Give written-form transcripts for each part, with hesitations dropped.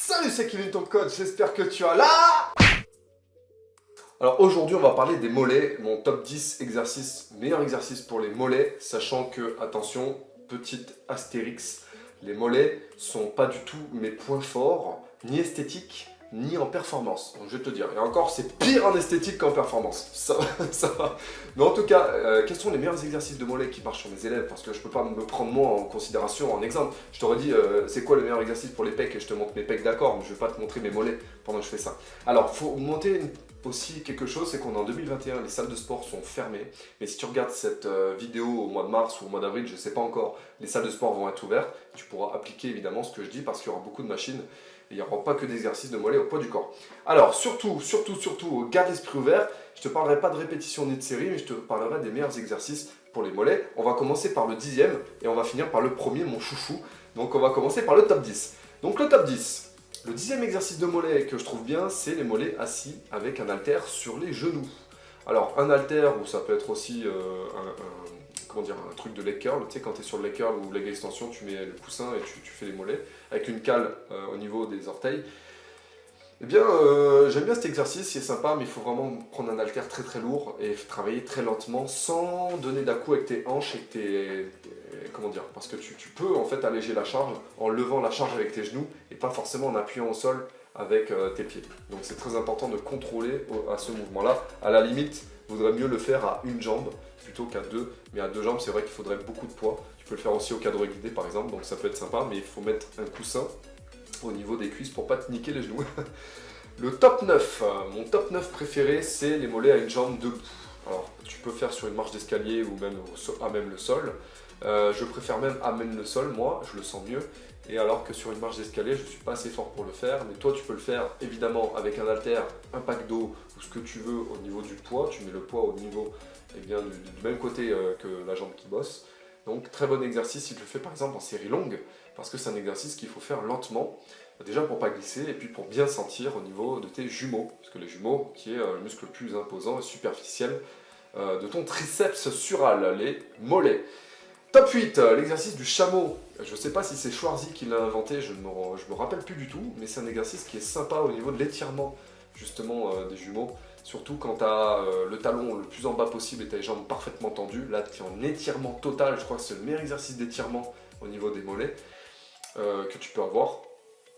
Salut, c'est Kevin ton coach, j'espère que tu as là. Alors aujourd'hui on va parler des mollets, mon top 10 exercices, meilleurs exercices pour les mollets, sachant que, attention, petite astérix, les mollets sont pas du tout mes points forts, ni esthétiques, ni en performance. Donc je vais te dire, et encore c'est pire en esthétique qu'en performance, ça va. Mais en tout cas, quels sont les meilleurs exercices de mollets qui marchent sur mes élèves? Parce que je peux pas me prendre moi en considération, en exemple. Je t'aurais dit, c'est quoi le meilleur exercice pour les pecs et je te montre mes pecs, d'accord, mais je vais pas te montrer mes mollets pendant que je fais ça. Alors, faut monter aussi quelque chose, c'est qu'on est en 2021, les salles de sport sont fermées. Mais si tu regardes cette vidéo au mois de mars ou au mois d'avril, je ne sais pas encore, les salles de sport vont être ouvertes. Tu pourras appliquer évidemment ce que je dis parce qu'il y aura beaucoup de machines. Et il n'y aura pas que d'exercices de mollets au poids du corps. Alors surtout, garde l'esprit ouvert. Je ne te parlerai pas de répétition ni de série, mais je te parlerai des meilleurs exercices pour les mollets. On va commencer par le 10e et on va finir par le premier, mon chouchou. Donc on va commencer par le top 10. Donc le top 10. Le 10e exercice de mollet que je trouve bien, c'est les mollets assis avec un haltère sur les genoux. Alors un haltère, ou ça peut être aussi un truc de leg curl, tu sais quand tu es sur le leg curl ou leg extension, tu mets le coussin et tu fais les mollets, avec une cale au niveau des orteils. Eh bien, j'aime bien cet exercice, il est sympa, mais il faut vraiment prendre un haltère très très lourd et travailler très lentement, sans donner d'à-coup avec tes hanches et comment dire, parce que tu peux en fait alléger la charge en levant la charge avec tes genoux et pas forcément en appuyant au sol avec tes pieds. Donc c'est très important de contrôler à ce mouvement-là. À la limite, il vaudrait mieux le faire à une jambe plutôt qu'à deux, mais à deux jambes, c'est vrai qu'il faudrait beaucoup de poids. Tu peux le faire aussi au cadre guidé par exemple, donc ça peut être sympa, mais il faut mettre un coussin au niveau des cuisses pour pas te niquer les genoux. Le top 9, mon top 9 préféré, c'est les mollets à une jambe debout. Alors, tu peux faire sur une marche d'escalier ou même à même le sol. Je préfère même à même le sol, moi, je le sens mieux. Et alors que sur une marche d'escalier, je ne suis pas assez fort pour le faire. Mais toi, tu peux le faire évidemment avec un haltère, un pack d'eau ou ce que tu veux au niveau du poids. Tu mets le poids au niveau du même côté que la jambe qui bosse. Donc, très bon exercice si tu le fais par exemple en série longue, parce que c'est un exercice qu'il faut faire lentement. Déjà pour pas glisser et puis pour bien sentir au niveau de tes jumeaux, parce que les jumeaux qui est le muscle le plus imposant et superficiel de ton triceps sural, les mollets. Top 8, l'exercice du chameau. Je ne sais pas si c'est Schwarzy qui l'a inventé, je me rappelle plus du tout, mais c'est un exercice qui est sympa au niveau de l'étirement justement des jumeaux. Surtout quand tu as le talon le plus en bas possible et tes jambes parfaitement tendues. Là tu es en étirement total, je crois que c'est le meilleur exercice d'étirement au niveau des mollets que tu peux avoir.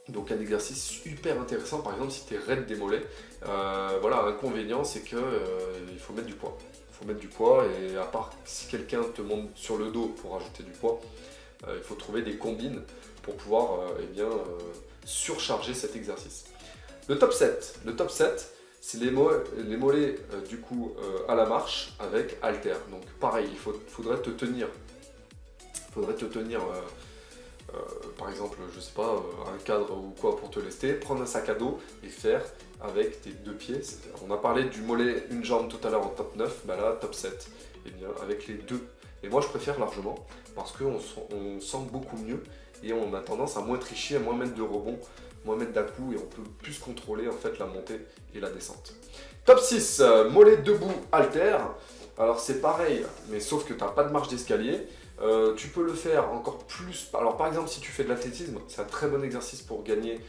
Donc un exercice super intéressant, par exemple si tu es raide des mollets. Voilà, l'inconvénient c'est que il faut mettre du poids. Il faut mettre du poids et à part si quelqu'un te monte sur le dos pour rajouter du poids, il faut trouver des combines pour pouvoir surcharger cet exercice. Le top 7, c'est les mollets du coup à la marche avec haltère. Donc pareil, faudrait te tenir. Par exemple, je sais pas, un cadre ou quoi pour te lester, prendre un sac à dos et faire avec tes deux pieds. On a parlé du mollet une jambe tout à l'heure en top 9, bah là top 7, et bien avec les deux. Et moi je préfère largement parce qu'on sent beaucoup mieux et on a tendance à moins tricher, à moins mettre de rebond, moins mettre d'à-coup et on peut plus contrôler en fait la montée et la descente. Top 6, mollet debout haltère. Alors c'est pareil, mais sauf que tu n'as pas de marche d'escalier. Tu peux le faire encore plus. Alors par exemple si tu fais de l'athlétisme, c'est un très bon exercice pour gagner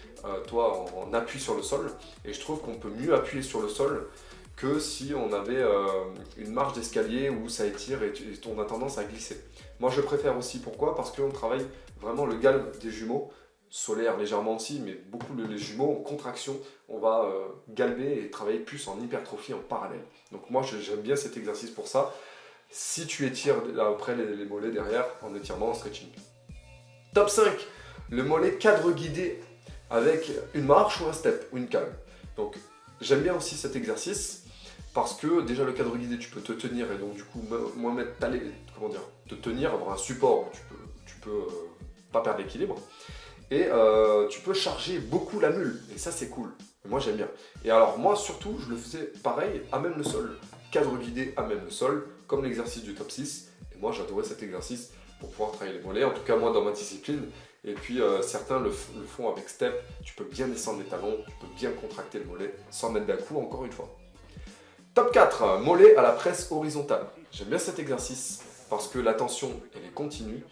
toi en appui sur le sol. Et je trouve qu'on peut mieux appuyer sur le sol que si on avait une marche d'escalier où ça étire et on a tendance à glisser. Moi je préfère aussi, pourquoi? Parce qu'on travaille vraiment le galbe des jumeaux, solaire légèrement aussi, mais beaucoup les jumeaux en contraction, on va galber et travailler plus en hypertrophie en parallèle. Donc moi j'aime bien cet exercice pour ça. Si tu étires après les mollets derrière en étirement, en stretching. Top 5, le mollet cadre guidé avec une marche ou un step ou une cale. Donc j'aime bien aussi cet exercice parce que déjà le cadre guidé tu peux te tenir et donc du coup te tenir, avoir un support où tu peux pas perdre l'équilibre et tu peux charger beaucoup la mule et ça c'est cool. Moi j'aime bien. Et alors moi surtout je le faisais pareil à même le sol. Cadre guidé à même le sol, comme l'exercice du top 6. Et moi, j'adorais cet exercice pour pouvoir travailler les mollets. En tout cas, moi, dans ma discipline. Et puis, certains le font avec step. Tu peux bien descendre les talons, tu peux bien contracter le mollet sans mettre d'à-coup, encore une fois. Top 4, mollet à la presse horizontale. J'aime bien cet exercice parce que la tension, elle est continue.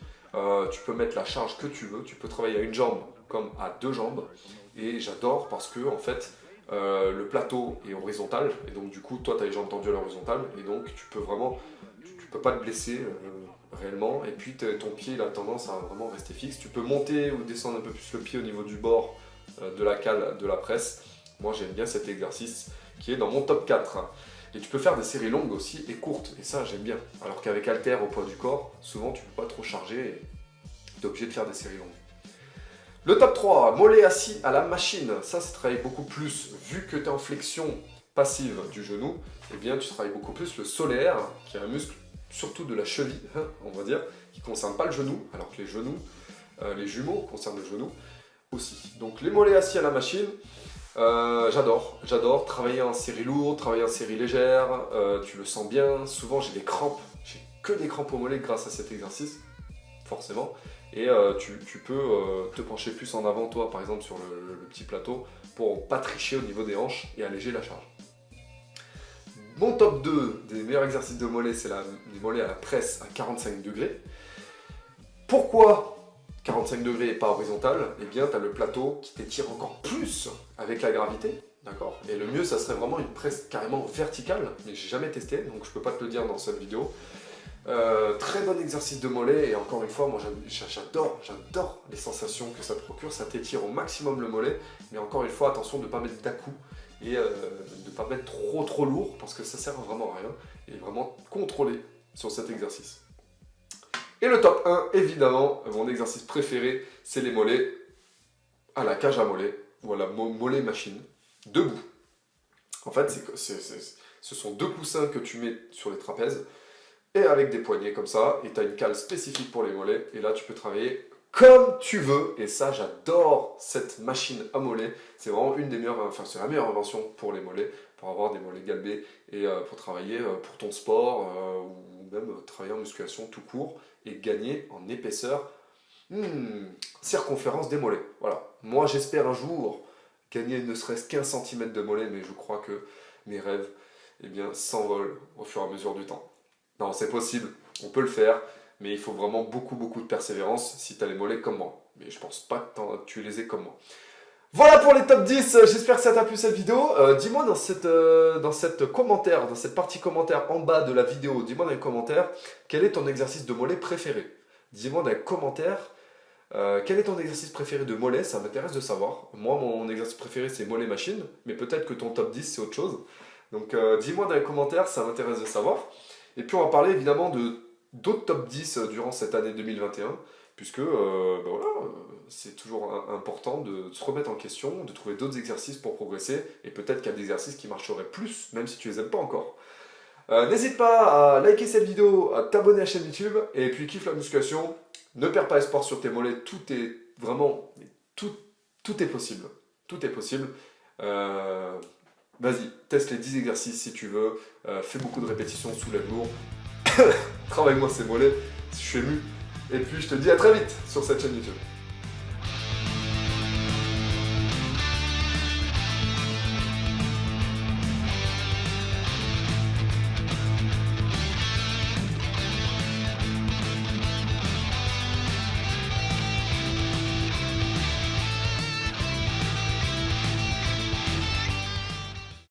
Tu peux mettre la charge que tu veux. Tu peux travailler à une jambe comme à deux jambes. Et j'adore parce que en fait, le plateau est horizontal. Et donc du coup, toi, tu as les jambes tendues à l'horizontale. Et donc tu peux vraiment, tu peux pas te blesser réellement. Et puis ton pied, il a tendance à vraiment rester fixe. Tu peux monter ou descendre un peu plus le pied au niveau du bord de la cale de la presse. Moi, j'aime bien cet exercice qui est dans mon top 4. Et tu peux faire des séries longues aussi et courtes, et ça j'aime bien. Alors qu'avec halter au poids du corps, souvent tu peux pas trop charger et tu es obligé de faire des séries longues. Le top 3, mollet assis à la machine. Ça travaille beaucoup plus, vu que tu es en flexion passive du genou, eh bien tu travailles beaucoup plus le solaire, qui est un muscle surtout de la cheville, on va dire, qui ne concerne pas le genou, alors que les genoux, les jumeaux concernent le genou aussi. Donc les mollets assis à la machine, j'adore travailler en série lourde, travailler en série légère, tu le sens bien. Souvent j'ai des crampes, j'ai que des crampes au mollet grâce à cet exercice, forcément. Et tu peux te pencher plus en avant, toi par exemple sur le petit plateau, pour pas tricher au niveau des hanches et alléger la charge. Mon top 2 des meilleurs exercices de mollet, c'est les mollets à la presse à 45 degrés. Pourquoi 45 degrés et pas horizontal? Eh bien, tu as le plateau qui t'étire encore plus avec la gravité, d'accord? Et le mieux, ça serait vraiment une presse carrément verticale, mais j'ai jamais testé, donc je peux pas te le dire dans cette vidéo. Très bon exercice de mollet, et encore une fois, moi j'adore les sensations que ça te procure, ça t'étire au maximum le mollet, mais encore une fois, attention de ne pas mettre d'à-coups et de ne pas mettre trop lourd, parce que ça sert vraiment à rien, et vraiment contrôler sur cet exercice. Et le top 1, évidemment, mon exercice préféré, c'est les mollets à la cage à mollets, ou à la mollet machine, debout. En fait, ce sont deux coussins que tu mets sur les trapèzes, et avec des poignets comme ça, et tu as une cale spécifique pour les mollets, et là tu peux travailler comme tu veux, et ça j'adore cette machine à mollets, c'est vraiment une des meilleures, enfin c'est la meilleure invention pour les mollets, pour avoir des mollets galbés, et pour travailler pour ton sport, ou même travailler en musculation tout court, et gagner en épaisseur, circonférence des mollets, voilà. Moi j'espère un jour gagner ne serait-ce qu'1 cm de mollet, mais je crois que mes rêves, eh bien, s'envolent au fur et à mesure du temps. Non, c'est possible, on peut le faire, mais il faut vraiment beaucoup de persévérance si tu as les mollets comme moi. Mais je pense pas que tu les aies comme moi. Voilà pour les top 10, j'espère que ça t'a plu cette vidéo. Dis-moi dans cette partie commentaire en bas de la vidéo, dis-moi dans les commentaires, quel est ton exercice de mollet préféré. Dis-moi dans les commentaires, quel est ton exercice préféré de mollet, ça m'intéresse de savoir. Moi, mon exercice préféré, c'est mollet machine, mais peut-être que ton top 10, c'est autre chose. Donc dis-moi dans les commentaires, ça m'intéresse de savoir. Et puis on va parler évidemment d'autres top 10 durant cette année 2021, puisque voilà, c'est toujours important de se remettre en question, de trouver d'autres exercices pour progresser, et peut-être qu'il y a des exercices qui marcheraient plus, même si tu les aimes pas encore. N'hésite pas à liker cette vidéo, à t'abonner à la chaîne YouTube, et puis kiffe la musculation, ne perds pas espoir sur tes mollets, tout est vraiment, tout est possible, tout est possible. Vas-y, teste les 10 exercices si tu veux, fais beaucoup de répétitions, soulève lourd, travaille-moi ces mollets, je suis ému, et puis je te dis à très vite sur cette chaîne YouTube.